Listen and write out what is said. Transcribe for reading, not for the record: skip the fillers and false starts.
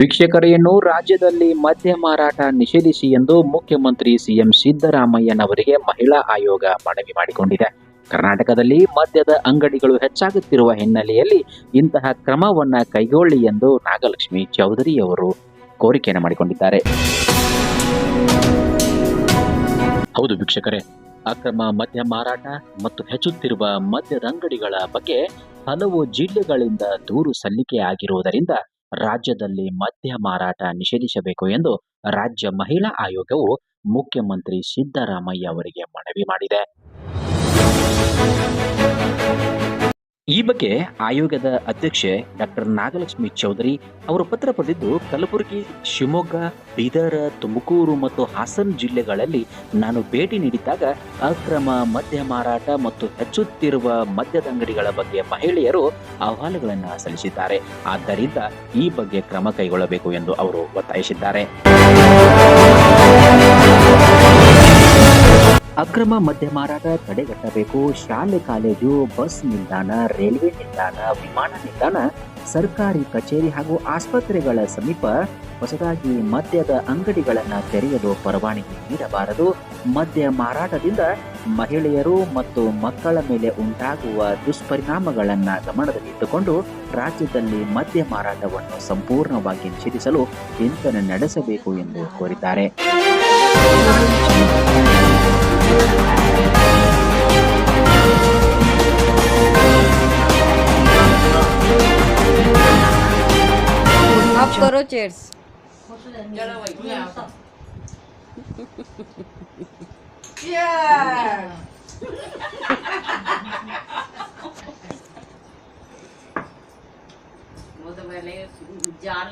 ವೀಕ್ಷಕರೇನು ರಾಜ್ಯದಲ್ಲಿ ಮದ್ಯ ಮಾರಾಟ ನಿಷೇಧಿಸಿ ಎಂದು ಮುಖ್ಯಮಂತ್ರಿ ಸಿಎಂ ಸಿದ್ದರಾಮಯ್ಯನವರಿಗೆ ಮಹಿಳಾ ಆಯೋಗ ಮನವಿ ಮಾಡಿಕೊಂಡಿದೆ. ಕರ್ನಾಟಕದಲ್ಲಿ ಮದ್ಯದ ಅಂಗಡಿಗಳು ಹೆಚ್ಚಾಗುತ್ತಿರುವ ಹಿನ್ನೆಲೆಯಲ್ಲಿ ಇಂತಹ ಕ್ರಮವನ್ನ ಕೈಗೊಳ್ಳಿ ಎಂದು ನಾಗಲಕ್ಷ್ಮಿ ಚೌಧರಿ ಅವರು ಕೋರಿಕೆಯನ್ನು ಮಾಡಿಕೊಂಡಿದ್ದಾರೆ. ಹೌದು ವೀಕ್ಷಕರೇ, ಅಕ್ರಮ ಮದ್ಯ ಮಾರಾಟ ಮತ್ತು ಹೆಚ್ಚುತ್ತಿರುವ ಮದ್ಯದ ಅಂಗಡಿಗಳ ಬಗ್ಗೆ ಹಲವು ಜಿಲ್ಲೆಗಳಿಂದ ದೂರು ಸಲ್ಲಿಕೆಯಾಗಿರುವುದರಿಂದ ರಾಜ್ಯದಲ್ಲಿ ಮದ್ಯ ಮಾರಾಟ ನಿಷೇಧಿಸಬೇಕು ಎಂದು ರಾಜ್ಯ ಮಹಿಳಾ ಆಯೋಗವು ಮುಖ್ಯಮಂತ್ರಿ ಸಿದ್ದರಾಮಯ್ಯ ಅವರಿಗೆ ಮನವಿ ಮಾಡಿದೆ. ಈ ಬಗ್ಗೆ ಆಯೋಗದ ಅಧ್ಯಕ್ಷೆ ಡಾಕ್ಟರ್ ನಾಗಲಕ್ಷ್ಮಿ ಚೌಧರಿ ಅವರು ಪತ್ರ ಬರೆದಿದ್ದು, ಕಲಬುರಗಿ, ಶಿವಮೊಗ್ಗ, ಬೀದರ್, ತುಮಕೂರು ಮತ್ತು ಹಾಸನ ಜಿಲ್ಲೆಗಳಲ್ಲಿ ನಾನು ಭೇಟಿ ನೀಡಿದ್ದಾಗ ಅಕ್ರಮ ಮದ್ಯ ಮಾರಾಟ ಮತ್ತು ಹೆಚ್ಚುತ್ತಿರುವ ಮದ್ಯದ ಅಂಗಡಿಗಳ ಬಗ್ಗೆ ಮಹಿಳೆಯರು ಅಹವಾಲುಗಳನ್ನು ಸಲ್ಲಿಸಿದ್ದಾರೆ. ಆದ್ದರಿಂದ ಈ ಬಗ್ಗೆ ಕ್ರಮ ಕೈಗೊಳ್ಳಬೇಕು ಎಂದು ಅವರು ಒತ್ತಾಯಿಸಿದ್ದಾರೆ. ಅಕ್ರಮ ಮದ್ಯ ಮಾರಾಟ ತಡೆಗಟ್ಟಬೇಕು. ಶಾಲೆ, ಕಾಲೇಜು, ಬಸ್ ನಿಲ್ದಾಣ, ರೈಲ್ವೆ ನಿಲ್ದಾಣ, ವಿಮಾನ ನಿಲ್ದಾಣ, ಸರ್ಕಾರಿ ಕಚೇರಿ ಹಾಗೂ ಆಸ್ಪತ್ರೆಗಳ ಸಮೀಪ ಹೊಸದಾಗಿ ಮದ್ಯದ ಅಂಗಡಿಗಳನ್ನು ತೆರೆಯಲು ಪರವಾನಗಿ ನೀಡಬಾರದು. ಮದ್ಯ ಮಾರಾಟದಿಂದ ಮಹಿಳೆಯರು ಮತ್ತು ಮಕ್ಕಳ ಮೇಲೆ ಉಂಟಾಗುವ ದುಷ್ಪರಿಣಾಮಗಳನ್ನು ಗಮನದಲ್ಲಿಟ್ಟುಕೊಂಡು ರಾಜ್ಯದಲ್ಲಿ ಮದ್ಯ ಮಾರಾಟವನ್ನು ಸಂಪೂರ್ಣವಾಗಿ ನಿಷೇಧಿಸಲು ಚಿಂತನೆ ನಡೆಸಬೇಕು ಎಂದು ಕೋರಿದ್ದಾರೆ. आप करो चेयर्स. वो तो पहले जान